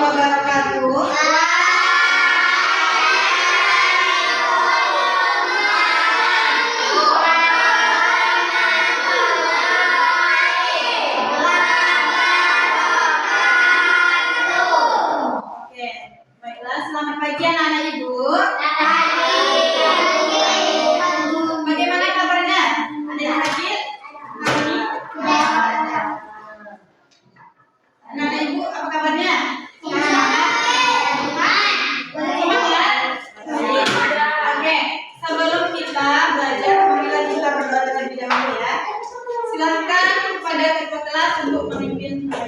wabarakatuh. Oke, baiklah, selamat pagi anak-anak Ibu. Bagaimana kabarnya? Ada yang sakit? Anak-anak Ibu, apa kabarnya? Oke, sebelum kita belajar, marilah kita berdoa terlebih dahulu ya. Silakan kepada ketua kelas untuk memimpin doa.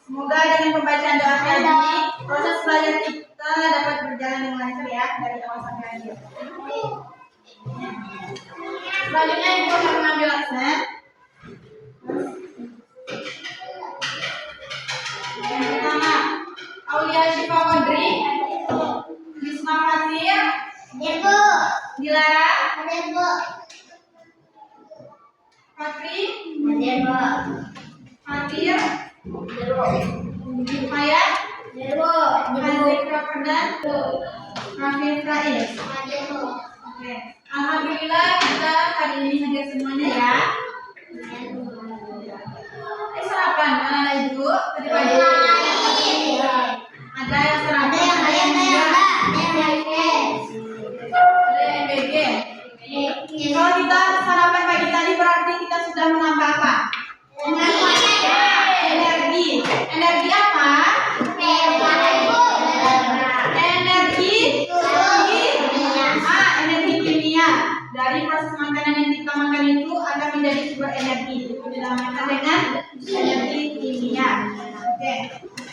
Semoga dengan pembacaan doa tadi, proses belajar kita dapat berjalan dengan lancar ya, dari awal sampai akhir. Selanjutnya Ibu akan mengambil absen. Yang pertama, Aulia Syifa Kodri, Bisma Fatir, Dilara, Fatri, Fatir, Maya, Hazikra Ferdan, Rafif Rais. Oke, alhamdulillah kita hari ini hadir semuanya ya. Sarapan anak-anak Ibu tadi pagi? Ada yang sarapan, ada yang enggak? Ada yang MBG. Kalau kita sarapan pagi tadi berarti kita sudah menambah apa? Energi. Energi apa? Energi kimia. Dari proses makanan yang kita makan itu akan menjadi sumber energi. Itu dinamakan dengan energi kimia. Oke.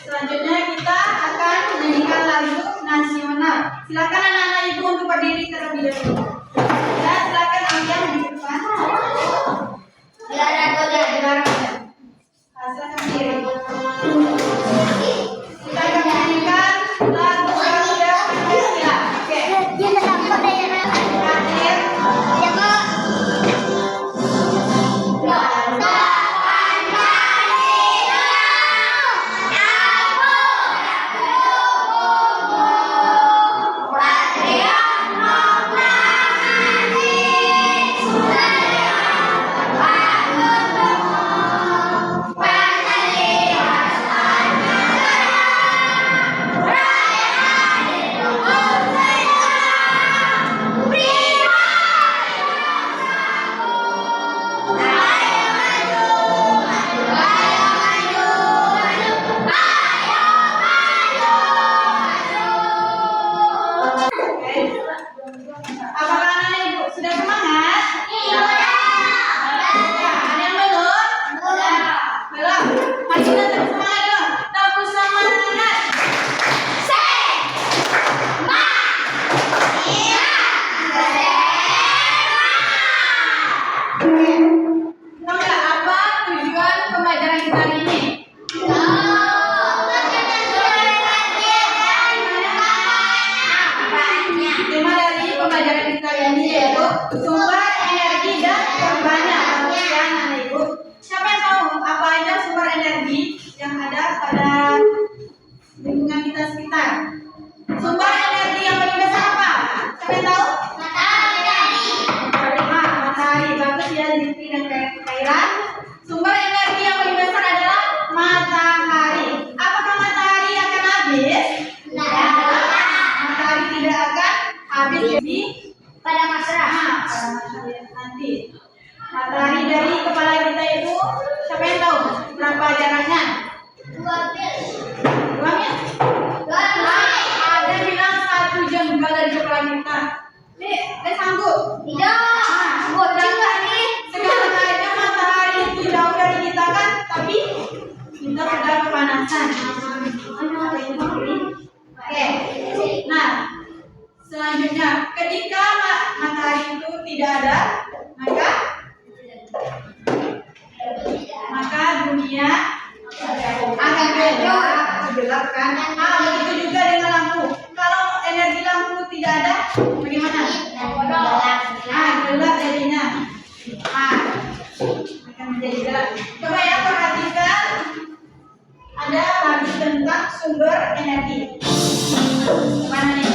Selanjutnya kita akan menyanyikan lagu nasional. Silakan anak-anak Ibu untuk berdiri terlebih dahulu. Ya, silakan Aulia di depan. Dilarang. Silakan berdiri. Kita akan menyanyikan lagu Garuda Pancasila. Oke. Apakah anak-anak Ibu sudah semangat? Iya. Ada yang belum? Belum. Masih tetap semangat dong. Tepuk semangat. Tahu nggak apa tujuan pembelajaran kita hari ini? Tema dari pembelajaran kita ini yaitu sumber energi dan perbanyak. Ya, anak Ibu. Siapa yang tahu apa aja sumber energi yang ada pada lingkungan kita sekitar? Sumber energi yang paling besar apa? Siapa yang tahu? Matahari. Bagus ya, Zikri dan Kairan. Sumber energi yang paling besar adalah matahari. Apakah matahari akan habis? Matahari tidak akan habis jadi pada masa nanti. Matahari dari kepala kita itu, siapa yang tahu berapa jaraknya? 2 mil. 2 mil? Ada bilang 1 jam juga dari kepala kita. Dia sanggup? Tidak. Sekarang aja matahari itu jauh dari kita kan, tapi kita sudah kepanasan. Oke. Nah, selanjutnya ketika matahari itu tidak ada, maka dunia akan gelap kan? Begitu juga dengan lampu. Kalau energi lampu tidak ada, bagaimana? Gelap jadinya. Akan menjadi gelap. Coba ya perhatikan, ada lagi tentang sumber energi. Mana nih?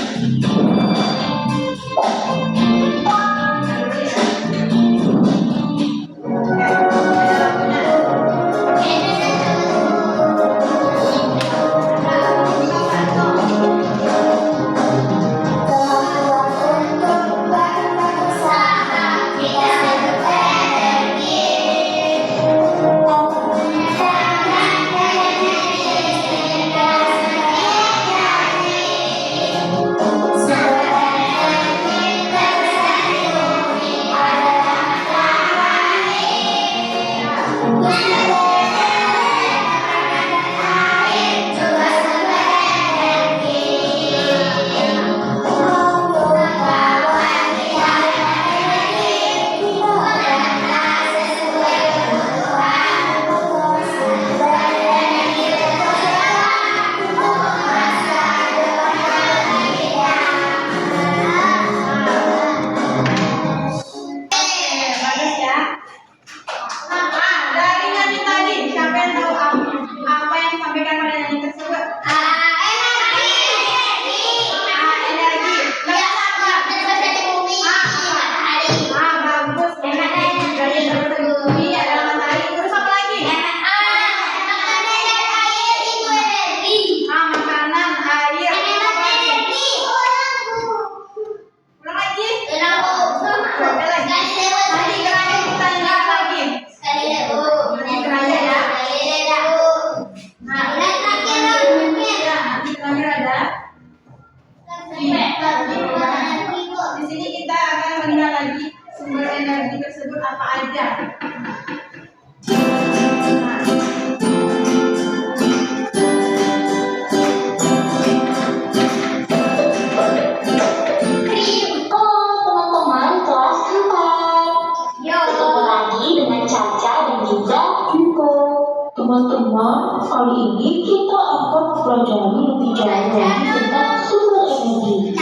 Teman-teman, kali ini kita akan pelajari lebih jauh lagi tentang sumber energi.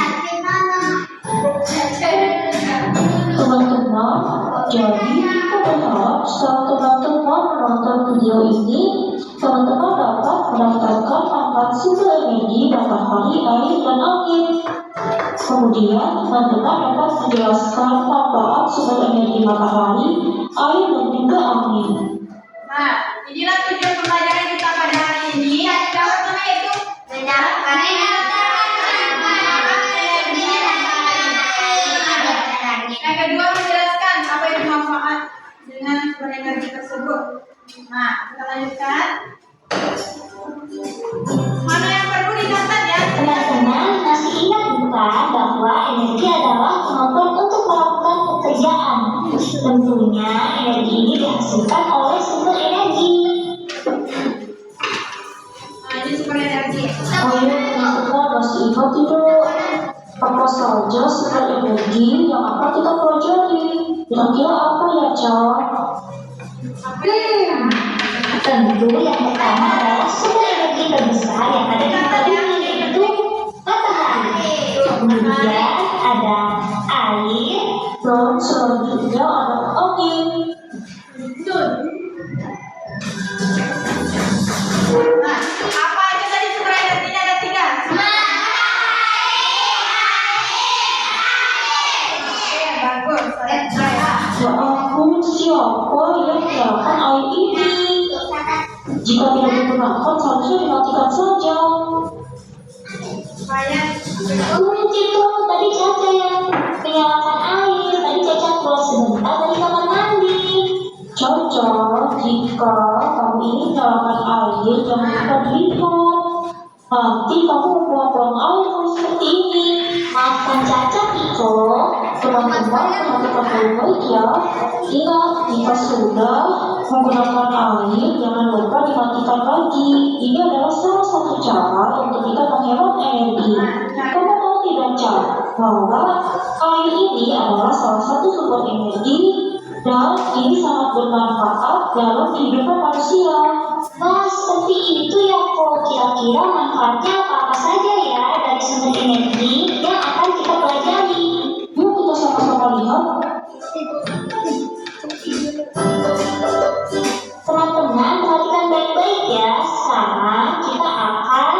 Teman-teman, jadi kita berharap setelah teman-teman menonton video ini, teman-teman dapat mendaftarkan manfaat sumber energi matahari, air, dan angin. Kemudian, teman-teman dapat menjelaskan manfaat sumber energi matahari, air, dan juga angin. Nah, inilah tujuan pembelajaran kita pada hari ini. Yang pertama yaitu menjelaskan yang kedua menjelaskan apa itu manfaat dengan sumber energi tersebut. Nah, kita lanjutkan. Mana yang perlu dicatat ya? Teman-teman masih ingat bukan bahwa energi adalah kemampuan untuk melakukan pekerjaan. Tentunya energi ini dihasilkan oleh sumber energi. Nah, ini sumber energi. Teman-teman masih ingat tidak apa saja sumber energi yang akan kita pelajari? Kira-kira apa ya, Cok? Tentu yang pertama adalah sumber energi terbesar yang ada di bumi, yaitu matahari. Kemudian ada air, dan selanjutnya ada angin. Nah, apa aja tadi sumber energinya? Ada 3. Oke, bagus. Ya ampun, siapa yang menyalakan air ini? Jika tidak digunakan, seharusnya dimatikan saja. Itu tadi Caca yang menyalakan air. Tadi Caca keluar sebentar dari kamar mandi. saja jika kamu ingin menyalakan air, jangan lupa dilihat. Nanti kamu buang-buang air seperti ini. Maafkan Caca, Iko. Teman-teman perhatikan baik-baik ya. Ingat, jika sudah menggunakan air, jangan lupa dimatikan lagi. Ini adalah salah satu cara untuk kita menghemat energi. Kamu tahu tidak, Cak, bahwa air ini adalah salah satu sumber energi dan ini sangat bermanfaat dalam kehidupan manusia. Wah, seperti itu ya kok. Kira-kira manfaatnya apa-apa saja ya dari sumber energi yang akan kita pelajari? Yuk kita sama-sama lihat. Teman-teman, perhatikan baik-baik ya. Sekarang kita akan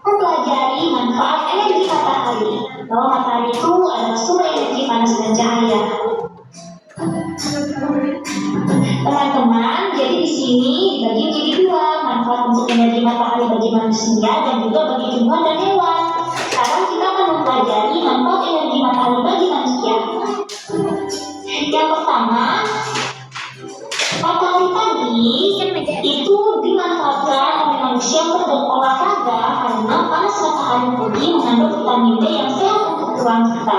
mempelajari manfaat energi matahari. Bahwa matahari itu adalah sumber energi panas dan cahaya. Teman-teman, jadi di sini dibagi menjadi dua, manfaat untuk energi matahari bagi manusia dan juga bagi tumbuhan dan hewan. Sekarang kita akan mempelajari manfaat energi matahari bagi manusia. Yang pertama, matahari pagi itu dimanfaatkan oleh manusia untuk berolahraga karena panas matahari pagi mengandung vitamin D yang sehat untuk tulang kita.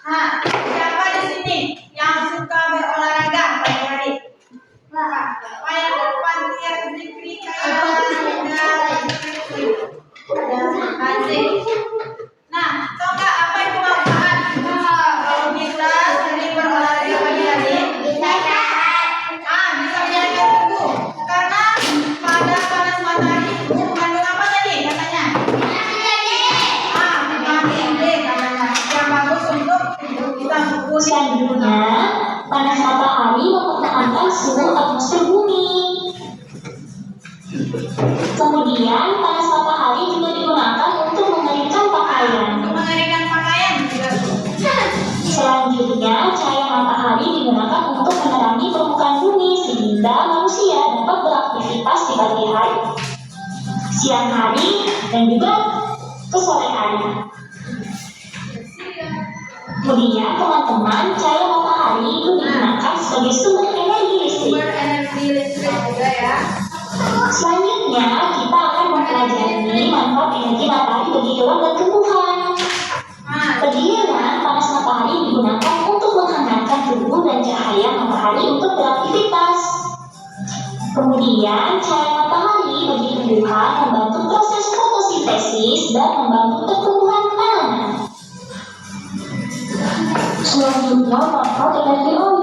Nah, siapa di sini yang suka berolahraga pagi hari? Nah, siapa yang depan dia zikri Nah, coba apa itu manfaat? Kalau kita sering berolahraga pagi hari, bisa menjaga tubuh. Karena pada panas matahari itu mengandung apa tadi katanya? Vitamin D katanya. Yang bagus untuk kita tubuh. Selanjutnya, panas matahari mempertahankan suhu atmosfer bumi. Kemudian, panas matahari juga digunakan untuk mengeringkan pakaian. Untuk mengeringkan pakaian juga. Selanjutnya, cahaya matahari digunakan untuk menerangi permukaan bumi sehingga manusia dapat beraktivitas di pagi hari, siang hari, dan juga ke sore hari. Kemudian, teman-teman, cahaya matahari itu digunakan sebagai sumber energi listrik. Sumber energi listrik juga ya. Selanjutnya, kita akan mempelajari manfaat energi matahari bagi hewan dan tumbuhan. Nah, Bagi hewan, panas matahari digunakan untuk menghangatkan tubuh dan cahaya matahari untuk beraktivitas. Kemudian, cahaya matahari bagi tumbuhan membantu proses fotosintesis dan membantu pertumbuhan tanaman. Selanjutnya manfaat energi air.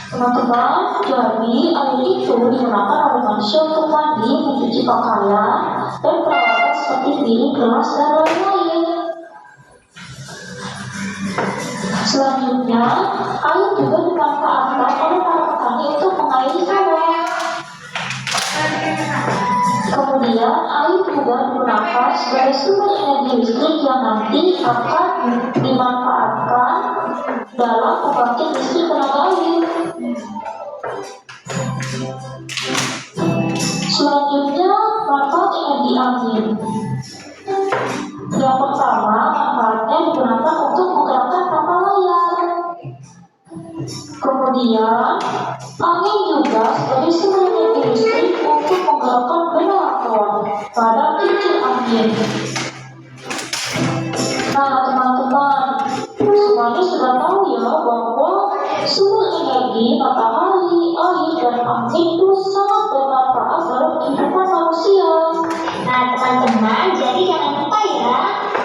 Teman-teman, jadi air itu digunakan oleh manusia untuk mandi, mencuci pakaian, dan peralatan seperti piring, gelas, dan lain-lain. Selanjutnya, air juga dimanfaatkan oleh para petani untuk mengairi sawah. Kemudian, air juga digunakan sebagai sumber energi listrik yang nanti akan dimanfaatkan dalam pembangkit listrik tenaga air. Selanjutnya, manfaat energi angin. Yang pertama, manfaatnya digunakan untuk menggerakkan kapal layar. Kemudian, angin juga sebagai sumber energi listrik untuk menggerakkan generator pada kincir angin. Nah, teman-teman, semuanya sudah tahu ya bahwa sumber energi matahari, air, dan angin itu sangat bermanfaat dalam kehidupan manusia. Nah, teman-teman, jadi jangan lupa ya,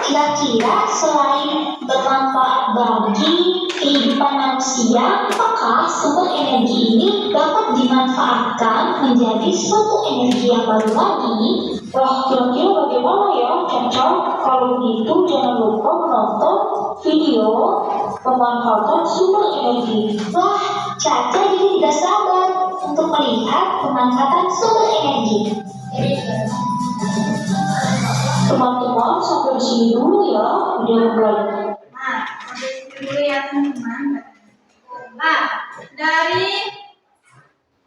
kira-kira selain bermanfaat bagi kehidupan manusia, apakah sumber energi ini dapat dimanfaatkan menjadi suatu energi yang baru lagi? Wah, kira-kira bagaimana ya, Caca? Kalau begitu, jangan lupa menonton video pemanfaatan sumber energi. Wah, Caca jadi tidak sabar untuk melihat pemanfaatan sumber energi. Teman-teman, sampai di sini dulu ya video belajar. Nah, sampai situ dulu ya teman-teman. Nah, dari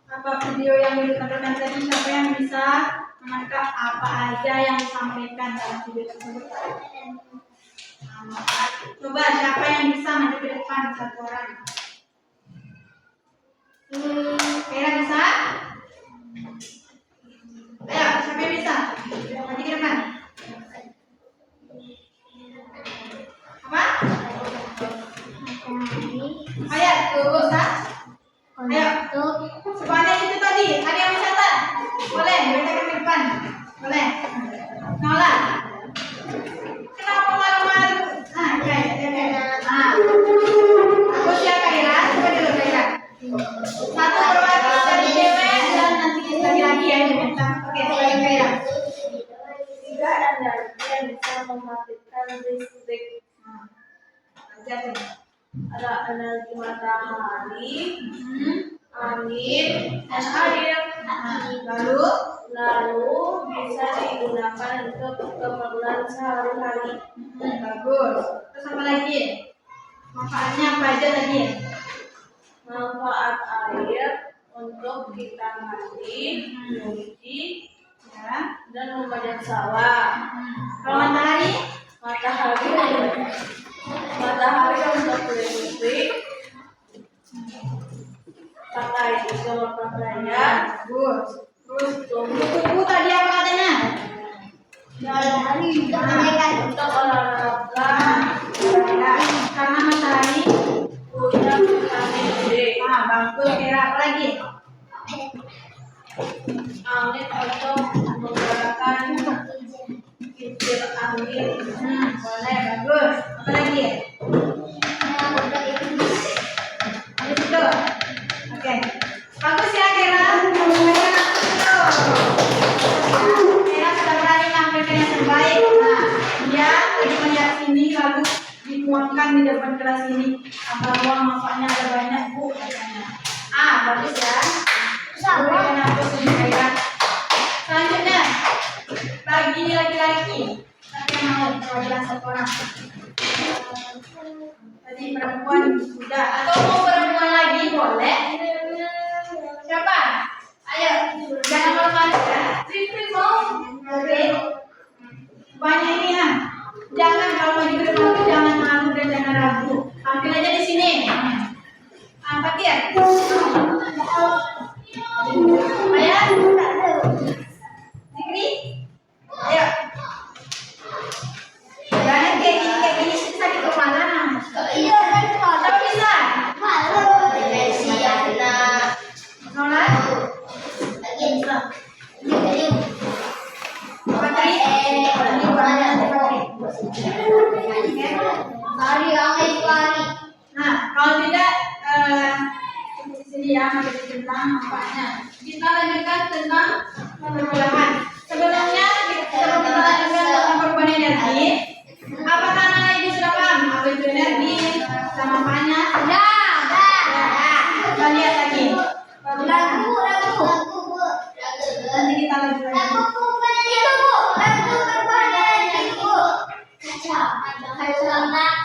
apa video yang ditonton tadi, siapa yang bisa menangkap apa aja yang disampaikan dalam video tersebut? Coba siapa yang bisa maju ke depan satu orang? Kaira bisa? Ayo, siapa yang bisa? Maju ke depan. Apa? Ayo, tunggu, Sat. Ayo, semuanya itu tadi. Ada yang mencatat? Boleh, bacakan ke depan. Boleh. Nola. Kenapa malu-malu? Aku siap Kaira. Coba dulu Kaira. Satu perwakilan dari cewek dan nanti lagi-lagi yang diminta. Oke, sebagai Kaira. Tiga energi yang bisa membangkitkan listrik. Ajar tuh. Ada energi matahari, angin, dan air. Lalu bisa digunakan untuk keperluan sehari-hari. bagus. Terus apa lagi? Manfaatnya apa aja tadi? Manfaat air untuk kita mandi, mencuci, Ya. dan membajak sawah. Kalau matahari? Matahari untuk listrik. Pakai juga pakaian. Bagus. Terus tubuh tadi apa katanya? Untuk olahraga. Ya, karena matahari. Punya vitamin D. Bagus. Kira apa lagi? Angin untuk menggerakkan kincir angin. Boleh, bagus. Apa lagi? Habis itu. Oke. Bagus ya Kira. Kira sudah berani menampilkan yang terbaik. Nah, dia tadi melihat sini lalu dituangkan di depan kelas ini. Apa ruang manfaatnya ada banyak bu katanya. Bagus ya. Berikan aku sini Kira. Selanjutnya bagi laki-laki. Siapa yang mau perwakilan satu orang? Tadi perempuan sudah atau mau perempuan lagi boleh? Siapa? Ayo, jangan malu-malu ya. Rifri mau? Oke. Banyak ini ya. Jangan kalau mau di depan itu jangan malu dan jangan ragu. Tampil aja di sini. Fatir. Ayo. Zikri. Ayo. Jangan kayak gini sakit kepala. Siapa bisa? Nola? Patri? Ini buahnya Patri. Nah, kalau tidak di sini ya masih tentang manfaatnya. Kita lanjutkan tentang perubahan. Sebelumnya sebelum kita lanjutkan tentang perubahan energi, apakah anak ibu sudah paham apa itu energi dan manfaatnya? Kita lihat lagi. Nanti kita lanjut lagi.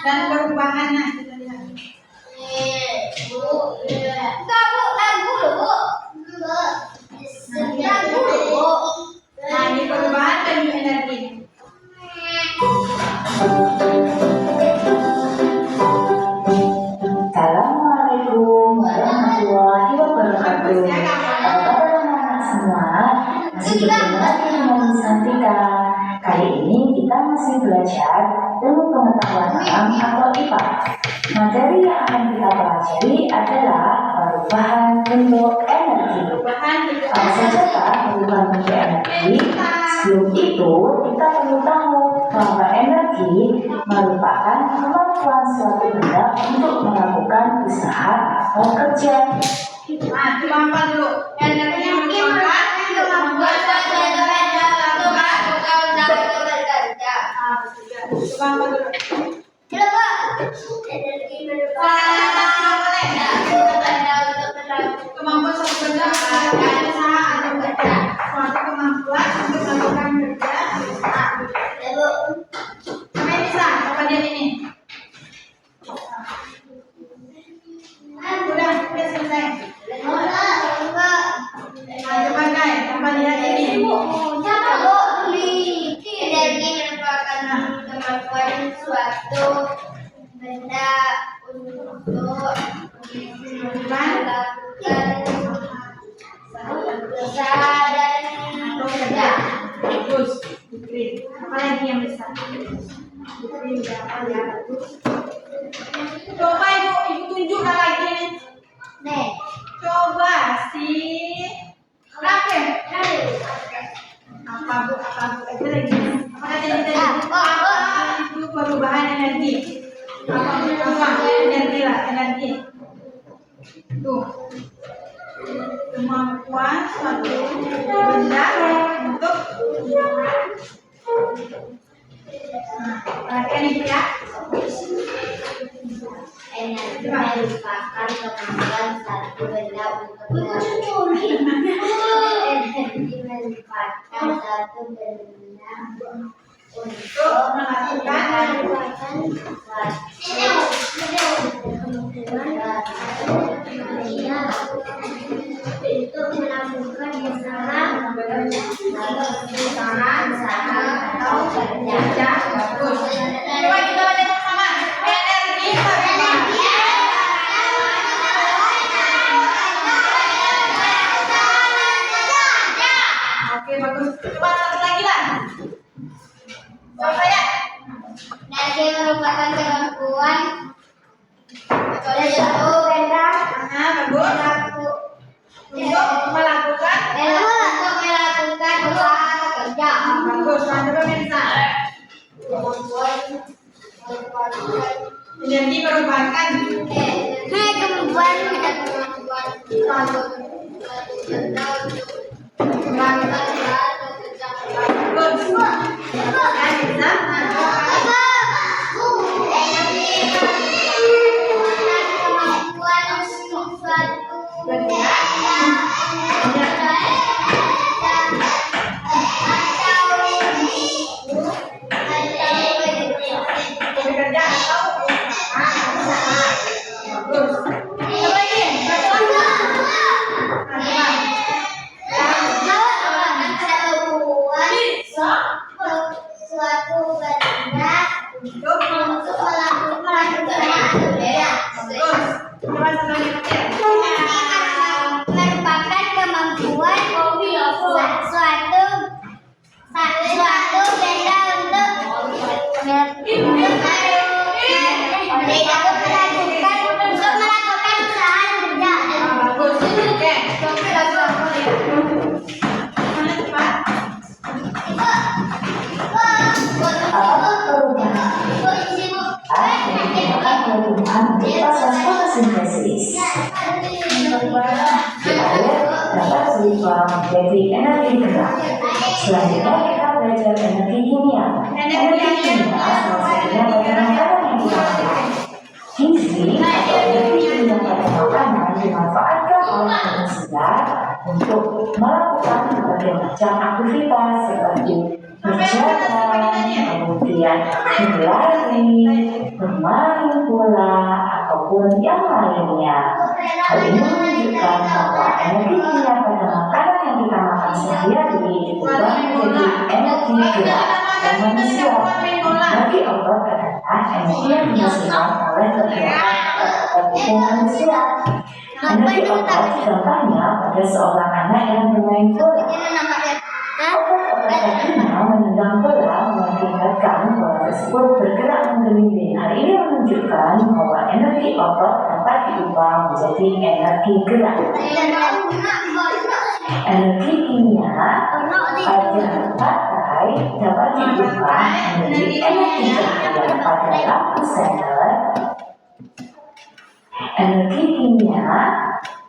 Dan perubahannya kita lihat. Nah, ini perubahan dan energi. Assalamualaikum warahmatullahi wabarakatuh. Apa kabar anak-anak semua? Masih bertemu lagi dengan Miss Santika. Kali ini kita masih belajar ilmu pengetahuan alam atau IPA. Materi yang akan kita pelajari adalah perubahan bentuk energi. Apa saja perubahan bentuk energi? Sebelum itu, kita perlu tahu bahwa energi merupakan kemampuan suatu benda untuk melakukan usaha atau kerja. Nah, cuma apa dulu? Energi merupakan kemampuan suatu benda melakukan cuma apa dulu? Kemampuan suatu benda melakukan usaha atau kerja. Suatu kemampuan untuk melakukan kerja. Siapa yang bisa? Coba lihat ini. Udah selesai. Nah, coba guys, coba lihat ini. Energi merupakan kemampuan suatu benda untuk Coba ibu tunjukkan lagi nih. Nih. Coba si Rafael. Apa bu? Aja lagi. Apa katanya tadi? Itu perubahan energi. Apa energi lah, energi. Tuh. Kemampuan suatu benda untuk perhatikan ibu ya. Energi merupakan kemampuan satu benda untuk energi merupakan satu benda Untuk melakukan untuk melakukan usaha atau kerja. Bagus. Coba kita baca bersama. Energi merupakan. Oke, bagus. Coba satu lagi lah. Coba saya. energi merupakan kemampuan suatu benda Bagus. Untuk melakukan. untuk melakukan usaha atau kerja. Bagus. Coba Mensa. Energi merupakan. Kemampuan suatu benda untuk melakukan usaha atau kerja. Bagus. Dan bisa. Kemampuan untuk suatu Benda. Bekerja atau usaha. Bagus. Coba lagi. Satu lagi. Suatu benda Untuk untuk melakukan kerja. bagus. Coba satu lagi kecil. Merupakan kemampuan suatu benda untuk melakukan usaha kerja. Bagus. Oke. Mana cepat? Perubahan proses fotosintesis supaya dapat berubah menjadi energi gerak. Selanjutnya kita belajar energi kimia. Energi kimia salah satunya pada makanan yang kita makan. Gizi atau energi kimia pada makanan dimanfaatkan oleh manusia untuk melakukan berbagai macam aktivitas seperti berjalan, kemudian berlari, bermain bola, ataupun yang lainnya. Hal ini menunjukkan bahwa energi kimia pada makanan yang kita makan sehari-hari diubah menjadi energi gerak dan manusia. Bagi otot adalah energi yang dihasilkan oleh pergerakan otot tubuh manusia. Energi otot contohnya pada seorang anak yang bermain bola. Otot-otot kakinya menendang bola mengakibatkan bola tersebut bergerak menggelinding. Hal ini menunjukkan bahwa energi otot dapat diubah menjadi energi gerak. Energi kimia pada baterai dapat diubah menjadi energi cahaya pada lampu senter. Energi kimia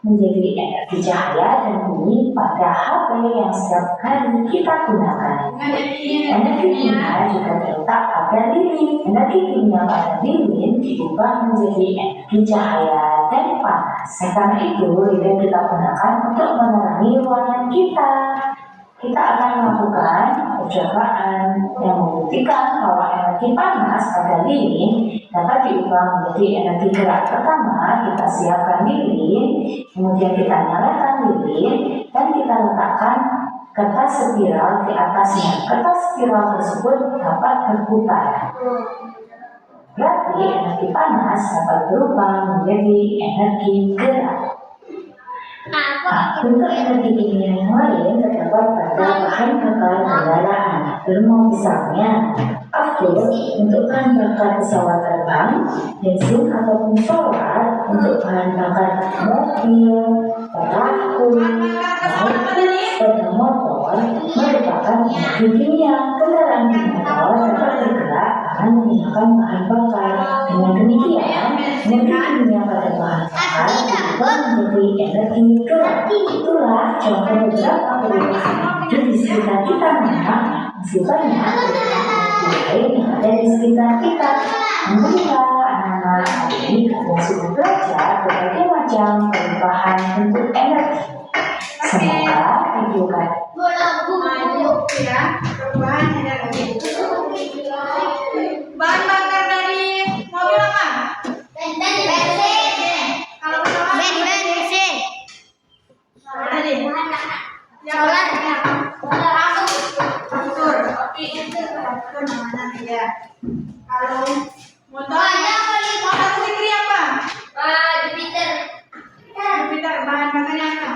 menjadi energi cahaya dan bunyi pada HP yang setiap hari kita gunakan. Energi kimia juga terletak pada lilin. Energi kimia pada lilin diubah menjadi energi cahaya dan panas. Karena itu, lilin kita gunakan untuk menerangi ruangan kita. Kita akan melakukan percobaan yang membuktikan bahwa energi panas pada lilin dapat diubah menjadi energi gerak. Pertama, kita siapkan lilin, kemudian kita nyalakan lilin, dan kita letakkan kertas spiral di atasnya. Kertas spiral tersebut dapat berputar. Berarti energi panas dapat berubah menjadi energi gerak. Bentuk energi kimia yang lain terdapat pada bahan bakar kendaraan. Misalnya Aftur untuk bahan bakar pesawat terbang, bensin ataupun solar untuk bahan bakar mobil, perahu, maupun sepeda motor merupakan energi kimia. Kendaraan bermotor dapat bergerak dengan menggunakan bahan bakar. Dengan demikian, energi kimia pada bahan bakar berubah menjadi energi gerak. Itulah contoh beberapa periode di sekitar kita masih banyak lain yang ada di sekitar kita. Alhamdulillah, anak-anak ini sudah belajar berbagai macam perubahan bentuk energi. Semoga video kali Ya, perubahan energi. Bahan bakar dari mobil apa? Kalau pesawat bensin. ada deh. Yang Solar. Betul. Betul namanya ya. Kalau motor Fikri apa? Jupiter bahan bakarnya apa?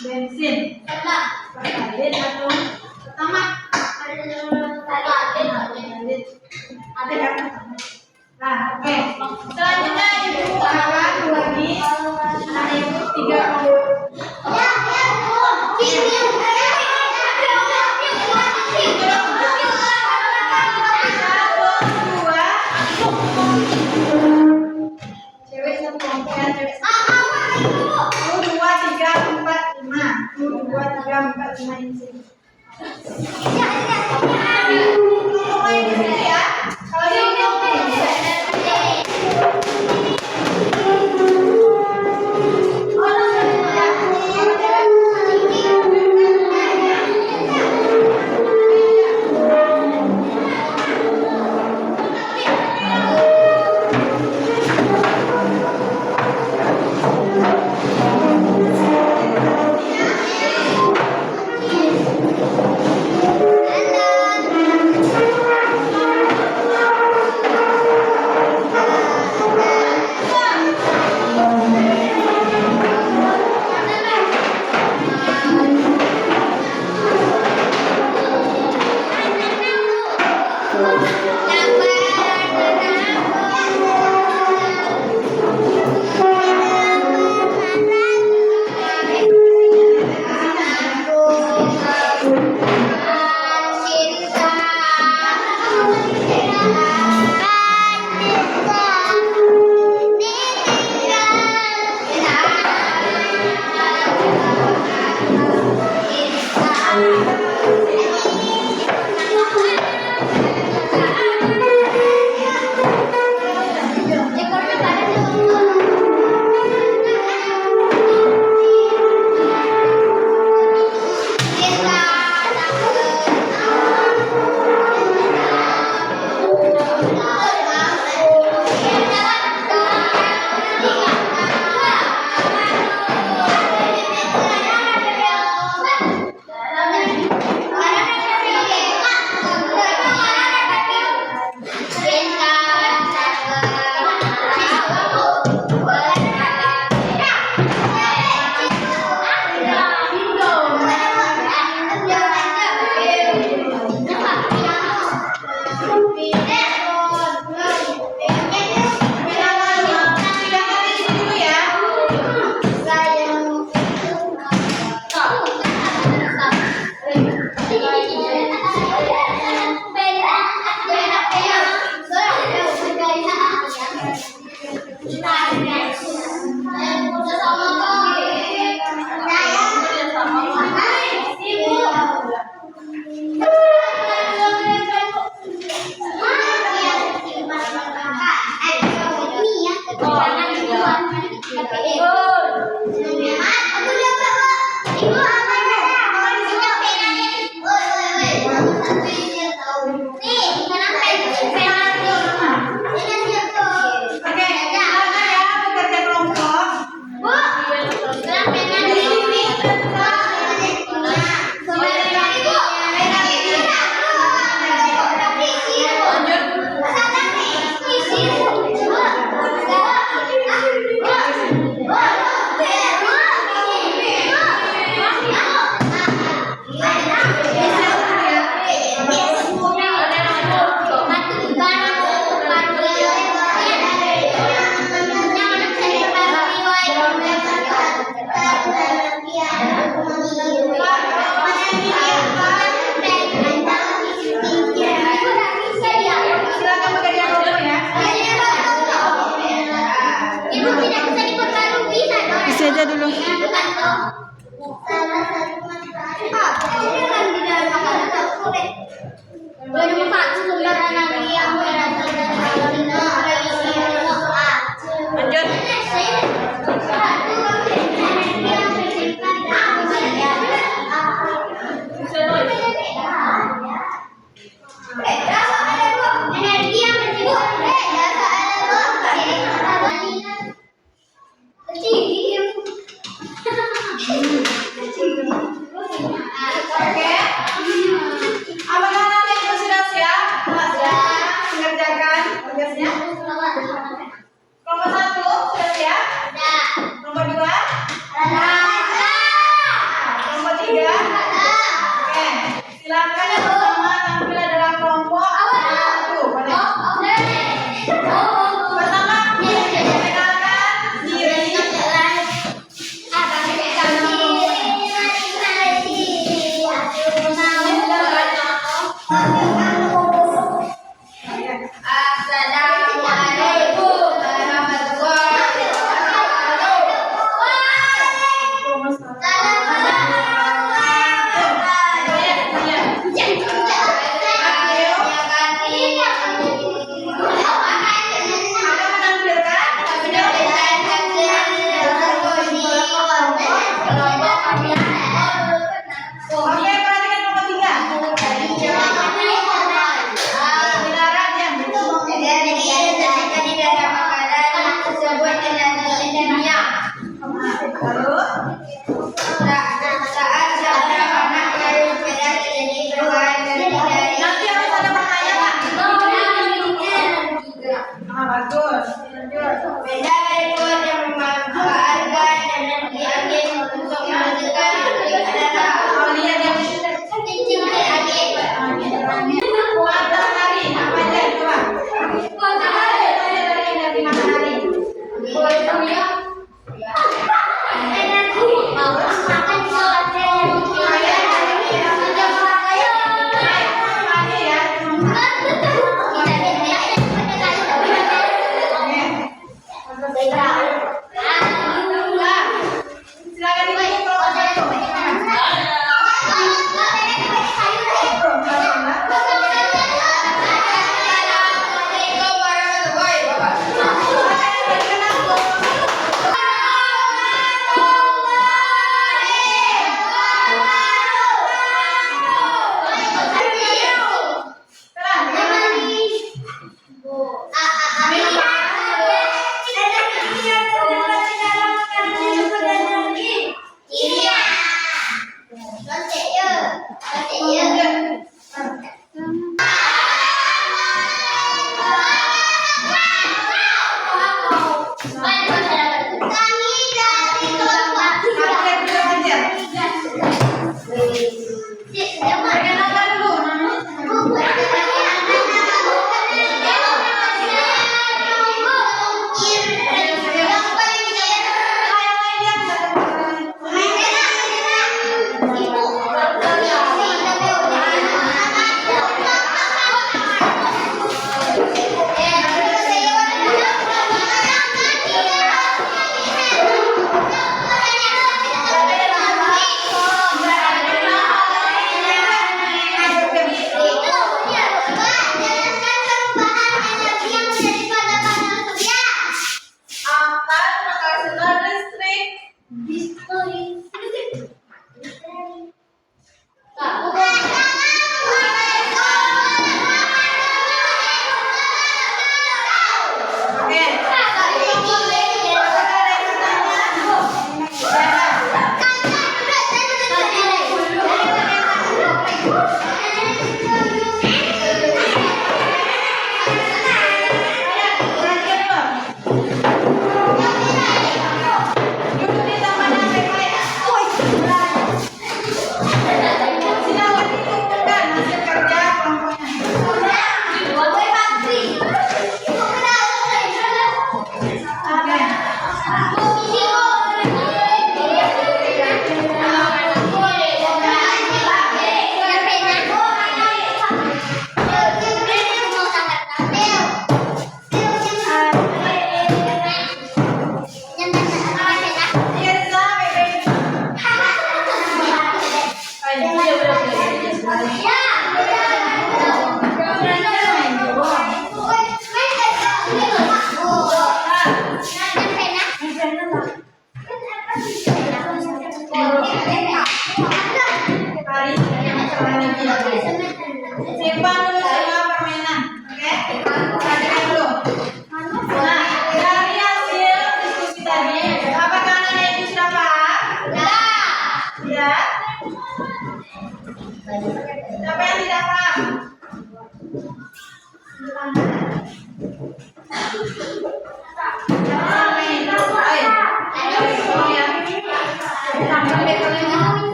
Bensin. Pertalite atau pertama? Pertalite. Ada yang pertama. Nah, oke. Selanjutnya ibu akan bagi ada ibu 3 cewek satu kelompok ya, cewek satu. 1, 2, 3, 4, 5. 1, 2, 3, 4, 5 ini sini. Mulai di sini ya. Kalau di sini Wah! aja dulu. Lanjut. Oke. Apakah kalian itu sudah siap? Mengerjakan tugasnya? Kelompok 1 sudah siap? Kelompok 2? Kelompok 3? Oke. Silakan yang pertama tampil adalah kelompok 1. Pertama, perkenalkan diri. Oke, perhatikan kelompok 3. Dilarang diam. Lalu nanti harus ada pertanyaan. Bagus. Lanjut. Oh, lihat yang matahari apa aja coba? Matahari. Silakan dilanjut kelompok 3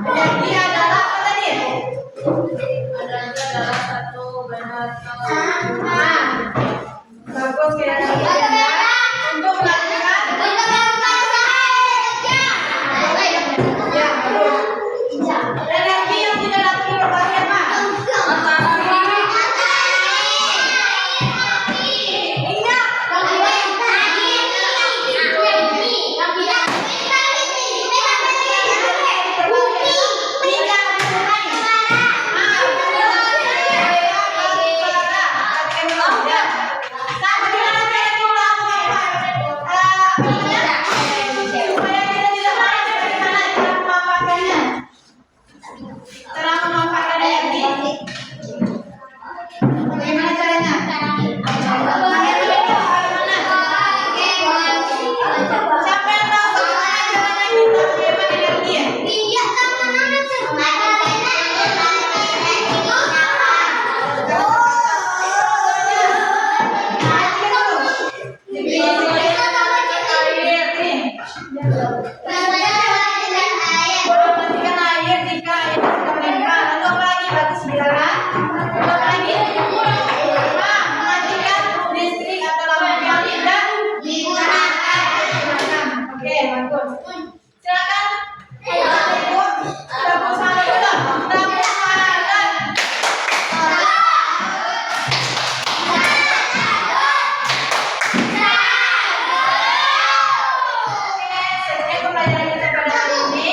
Energi adalah apa tadi? Energi adalah satu benar Bagus kira-kira untuk melakukan ya, bagus. Energi yang tidak dapat diubah apa? Cara memanfaatkan energi. Bagaimana caranya? Siapa yang tahu bagaimana caranya kita menghemat energi? Matikan air jika air sudah melimpah. Lalu apa lagi? Bagus biara. Lalu apa lagi? Matikan listrik atau lampu yang tidak digunakan. Oke, bagus. Silakan. Ibu, dapur sana dulu. Dapur sana. Oke, sekian pembelajaran kita pada hari ini.